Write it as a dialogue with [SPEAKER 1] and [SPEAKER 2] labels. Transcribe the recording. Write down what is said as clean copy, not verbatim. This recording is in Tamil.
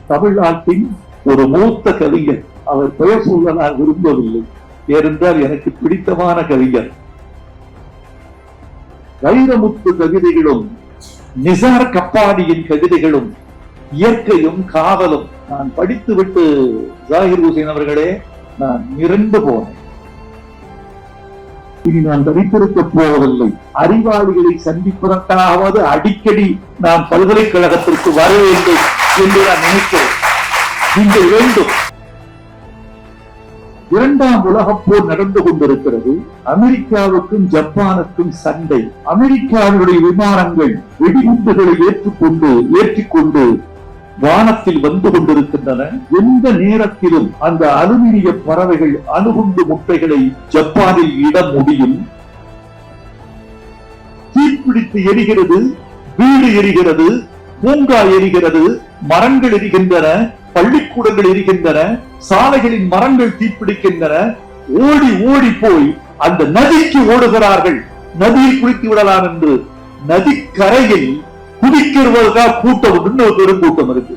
[SPEAKER 1] தமிழ்நாட்டின் ஒரு மூத்த கவிஞர், அவர் பெயர் சொல்ல நான் விரும்பவில்லை, ஏனென்றால் எனக்கு பிடித்தமான கவிஞர். வைரமுத்து கவிதைகளும் நிசார் கப்பாடியின் கவிதைகளும் இயற்கையும் காதலும் நான் படித்துவிட்டு ஜாகிர் ஹுசைன் அவர்களே நான் மிரண்டு போனேன். இனி நான் தரித்திருக்க போவதில்லை. அறிவாளிகளை சந்திப்பதற்காவது அடிக்கடி நான் பல்கலைக்கழகத்திற்கு வர வேண்டும் என்று நான் நினைக்கிறேன். நீங்கள் வேண்டும். இரண்டாம் உலகப் போர் நடந்து கொண்டிருக்கிறது. அமெரிக்காவுக்கும் ஜப்பானுக்கும் சண்டை. அமெரிக்காவுடைய விமானங்கள் வெடிகுண்டுகளை ஏற்றிக்கொண்டு வானத்தில் வந்து கொண்டிருக்கின்றன. எந்த நேரத்திலும் அந்த அலுமினிய பறவைகள் அணுகுண்டு முட்டைகளை ஜப்பானில் இட முடியும். தீப்பிடித்து எரிகிறது, வீடு எரிகிறது, பூங்கா எரிகிறது, மரங்கள் எரிகின்றன, பள்ளிக்கூடங்கள் எரிகின்றன, சாலைகளின் மரங்கள் தீப்பிடிக்கின்றன. ஓடி ஓடி போய் அந்த நதிக்கு ஓடுகிறார்கள், நதியில் குளித்து விடலாம் என்று. நதிக்கரையில் குடிக்கிறவர்களுக்காக கூட்டம், இன்னொரு பெரும் கூட்டம் இருக்கு.